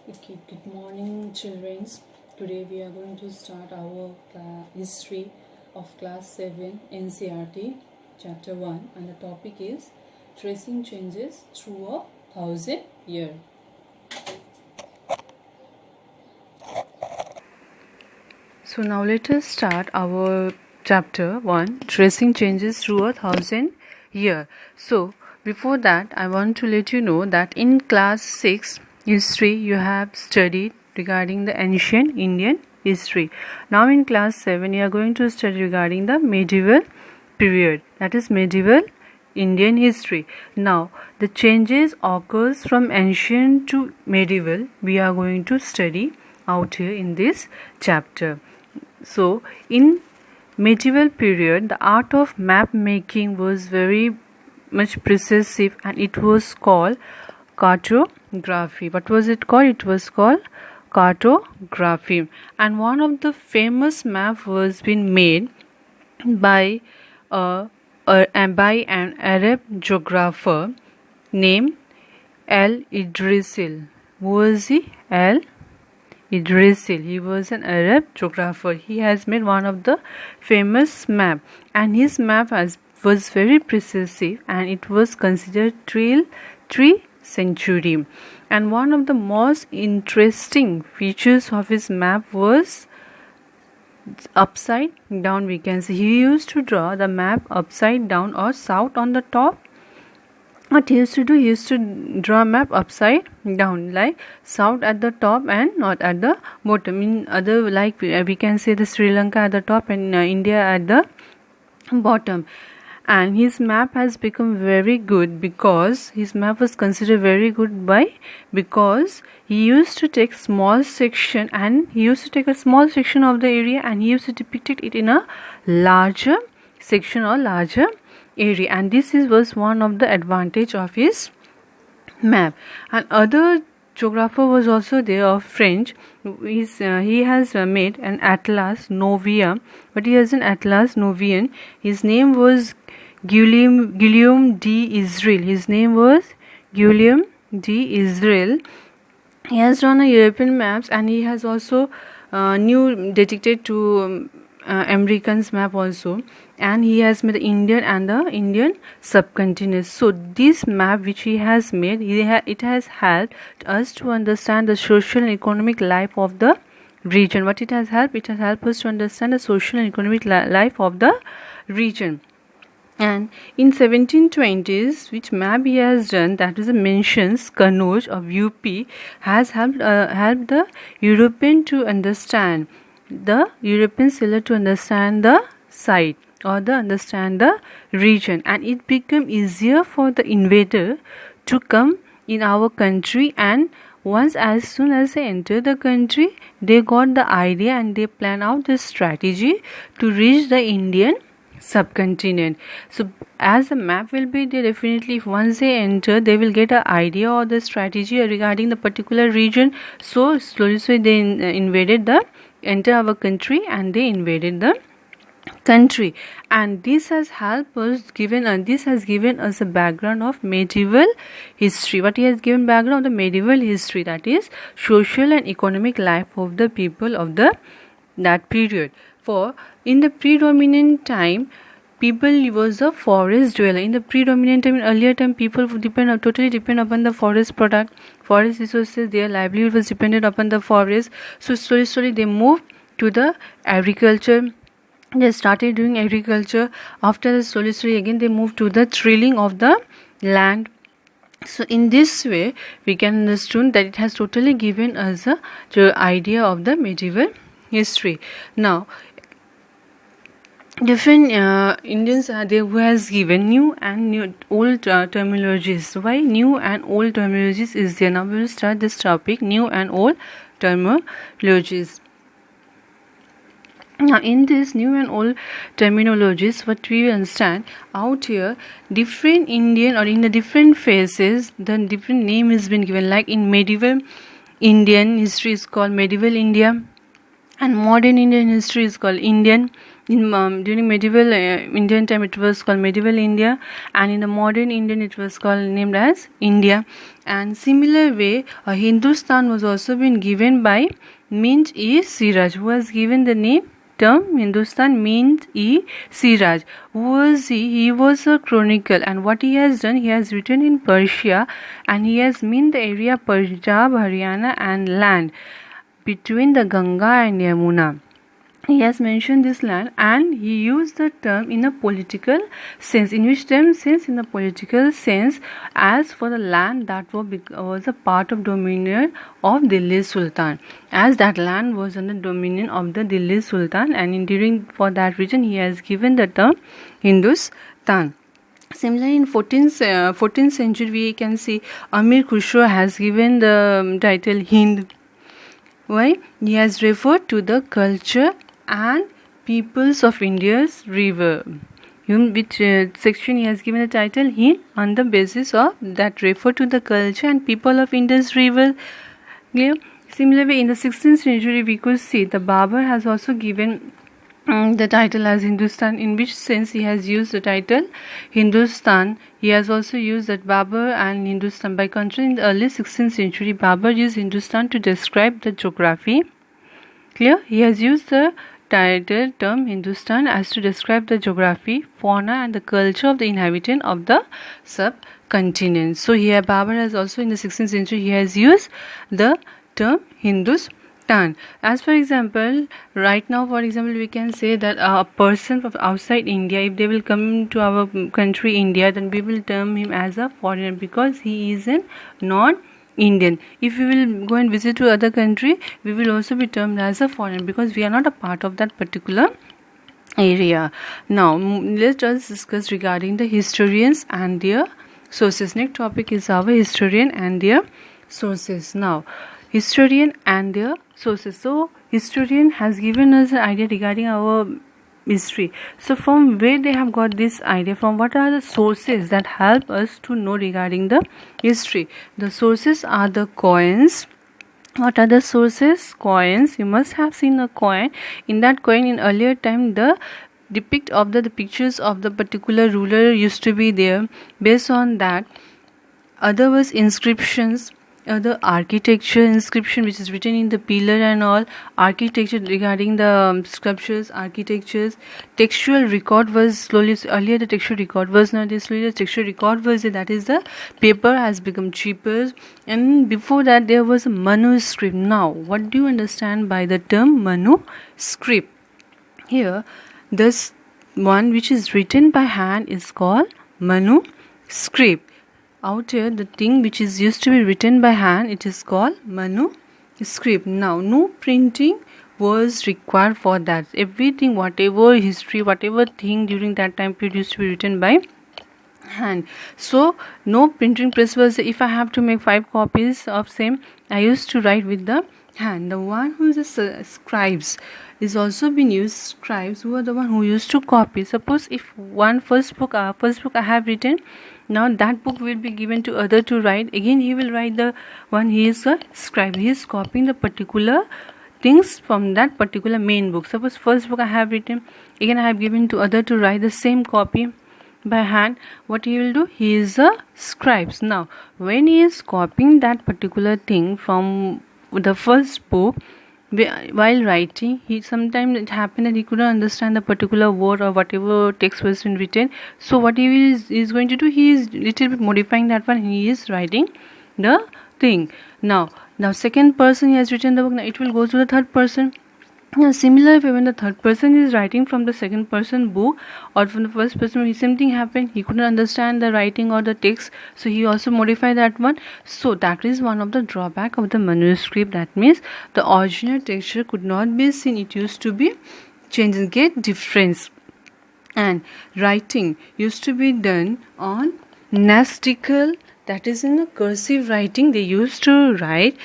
Okay, good morning, children. Today we are going to start our history of class 7 NCRT chapter 1, and the topic is tracing changes through 1,000 years. So now let us start our chapter 1, tracing changes through 1,000 years. So before that, I want to let you know that in class 6 history you have studied regarding the ancient Indian history. Now in class 7 you are going to study regarding the medieval period, that is medieval Indian history. Now the changes occurs from ancient to medieval we are going to study out here in this chapter. So in medieval period the art of map making was very much precise, and it was called cartography. What was it called? It was called cartography. And one of the famous map was been made by an Arab geographer named Al-Idrisil. Who was he? Idrisil. He was an Arab geographer. He has made one of the famous map, and his map was very precise, and it was considered till 3rd century. And one of the most interesting features of his map was upside down. We can see he used to draw the map upside down or south on the top. What he used to do, he used to draw a map upside down, like south at the top and north at the bottom. In other, like we can say the Sri Lanka at the top and India at the bottom. And his map has become very good because his map was considered very good because he used to take small section, and he used to take a small section of the area and he used to depict it in a larger section or larger area, and this was one of the advantage of his map. And other geographer was also there of French. He has made an Atlas Novia, but he has an Atlas Novian. His name was Guillaume d'Israël. His name was Guillaume d'Israël. He has drawn a European maps, and he has also new dedicated to Americans map also, and he has made the Indian and the Indian subcontinent. So this map which he has made, it has helped us to understand the social and economic life of the region. What it has helped? It has helped us to understand the social and economic life of the region. And in 1720s, which map he has done, that is mentions Kannauj of UP, has helped the European to understand the European sailor to understand the site or understand the region, and it became easier for the invader to come in our country. And as soon as they enter the country, they got the idea and they plan out the strategy to reach the Indian subcontinent. So as the map will be there, definitely if once they enter, they will get an idea or the strategy regarding the particular region. So slowly they enter our country, and they invaded the country. And this has helped us this has given us a background of medieval history. What he has given background of the medieval history, that is social and economic life of the people of that period. For in the predominant time, people was a forest dweller. In the predominant time, in earlier time, people totally depend upon the forest product, forest resources. Their livelihood was dependent upon the forest. So slowly they moved to the agriculture. They started doing agriculture. After the slowly again they moved to the tilling of the land. So in this way, we can understand that it has totally given us the idea of the medieval history. Now, different Indians are there who has given new and old terminologies. Why new and old terminologies is there? Now we will start this topic, new and old terminologies. Now in this new and old terminologies, what we will understand out here, different Indian or in the different phases, the different name has been given. Like in medieval Indian history is called medieval India, and modern Indian history is called Indian during medieval Indian time it was called medieval India, and in the modern Indian it was called named as India. And similar way Hindustan was also been given by Mint-e-Siraj, who has given the name term Hindustan. Mint-e-Siraj, who was he was a chronicle, and what he has done, he has written in Persia, and he has meant the area Punjab, Haryana and land between the Ganga and Yamuna. He has mentioned this land, and he used the term in a political sense. In which term sense? In a political sense, as for the land that was a part of dominion of Delhi Sultan, as that land was under dominion of the Delhi Sultan, and during for that region he has given the term Hindustan. Similarly, in 14th century we can see Amir Khusro has given the title Hind. Why? He has referred to the culture and peoples of India's river. Which section he has given the title Hind on the basis of that refer to the culture and people of India's river. Clear? Similarly, in the 16th century we could see the Babur has also given the title as Hindustan. In which sense he has used the title Hindustan? He has also used that Babur and Hindustan. By contrast, in the early 16th century, Babur used Hindustan to describe the geography. Clear? He has used the title term Hindustan as to describe the geography, fauna and the culture of the inhabitant of the subcontinent. So here Babur has also in the 16th century he has used the term Hindustan. As for example, right now for example we can say that a person from outside India, if they will come to our country India, then we will term him as a foreigner because he is a non-Indian. If we will go and visit to other country, we will also be termed as a foreigner because we are not a part of that particular area. Now let's just discuss regarding the historians and their sources. Next topic is our historian and their sources. Now historian and their sources. So historian has given us an idea regarding our history. So from where they have got this idea, from what are the sources that help us to know regarding the history? The sources are the coins. What are the sources? Coins. You must have seen a coin. In that coin in earlier time the depict of the pictures of the particular ruler used to be there. Based on that, other was inscriptions, the architecture inscription which is written in the pillar and all, architecture regarding the sculptures, architectures, textual record was slowly, earlier the textual record was not there, slowly the textual record was there, that is the paper has become cheaper, and before that there was a manuscript. Now what do you understand by the term manuscript? Here this one which is written by hand is called manuscript. Out here the thing which is used to be written by hand, it is called manuscript. Now no printing was required for that. Everything, whatever history, whatever thing during that time period used to be written by hand. So no printing press was. If I have to make 5 copies of same, I used to write with the hand. The one who is a scribes is also been used. Scribes who are the one who used to copy. Suppose if one first book I have written, now that book will be given to other to write. Again he will write the one. He is a scribe. He is copying the particular things from that particular main book. Suppose first book I have written, again I have given to other to write the same copy by hand. What he will do? He is a scribe. Now when he is copying that particular thing from the first book, while writing, he sometimes it happened that he couldn't understand the particular word or whatever text was written. So what he is going to do, he is little bit modifying that one. He is writing the thing. Now second person he has written the book. Now it will go to the third person. Now similarly, when the third person is writing from the second person book or from the first person, the same thing happened. He couldn't understand the writing or the text, so he also modified that one. So that is one of the drawback of the manuscript. That means the original texture could not be seen. It used to be changed, get difference. And writing used to be done on nastical, that is in a cursive writing they used to write,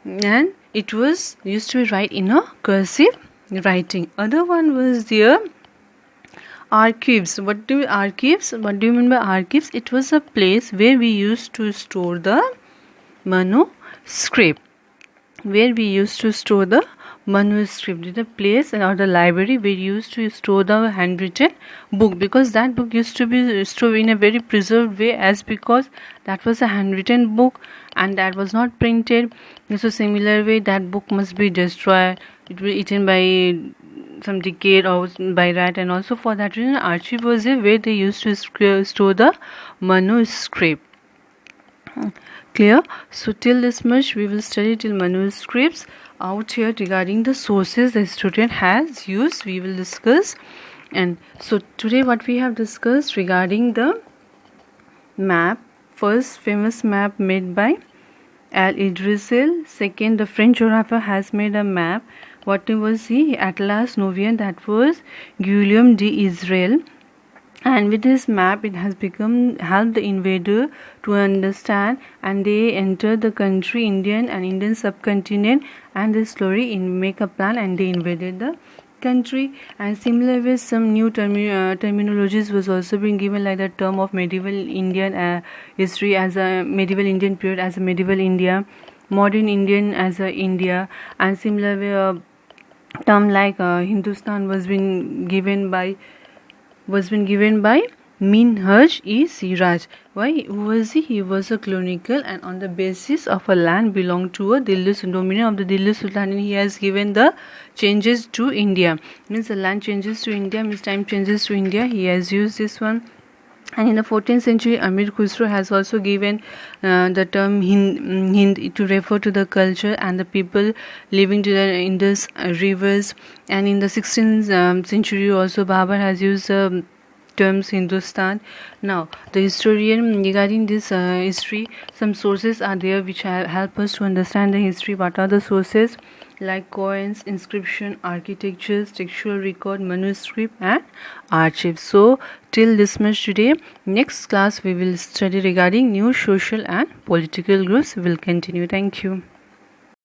and it was used to be write in a cursive writing. Other one was their archives. What do you mean by archives? It was a place where we used to store the manuscript. manuscript, the place or the library we used to store the handwritten book, because that book used to be stored in a very preserved way, as because that was a handwritten book and that was not printed. So similar way, that book must be destroyed, it will be eaten by some decay or by rat, and also for that reason archive was a way they used to store the manuscript. Clear? So till this much we will study till manuscripts. Out here regarding the sources the student has used, we will discuss. And so today what we have discussed regarding the map. First, famous map made by Al-Idrisil. Second, the French geographer has made a map. What was he? Atlas Novian, that was Guillaume d'Israël. And with this map it has helped the invader to understand, and they entered the country, Indian subcontinent, and they slowly make a plan and they invaded the country. And similar with some new terminologies was also being given, like the term of medieval Indian history as a medieval Indian period as a medieval India, modern Indian as a India, and similar way term like Hindustan was been given by Minhaj-e-Siraj. Why? Who was he? He was a colonial, and on the basis of a land belonged to a Delhi dominion of the Delhi Sultanate, he has given the changes to India. Means the land changes to India, means time changes to India. He has used this one. And in the 14th century, Amir Khusro has also given the term Hind to refer to the culture and the people living to the Indus rivers. And in the 16th century also, Babur has used terms Hindustan. Now, the historian regarding this history, some sources are there which help us to understand the history. What are the sources? Like coins, inscription, architectures, textual record, manuscript, and archives. So till this much today. Next class we will study regarding new social and political groups. We will continue. Thank you.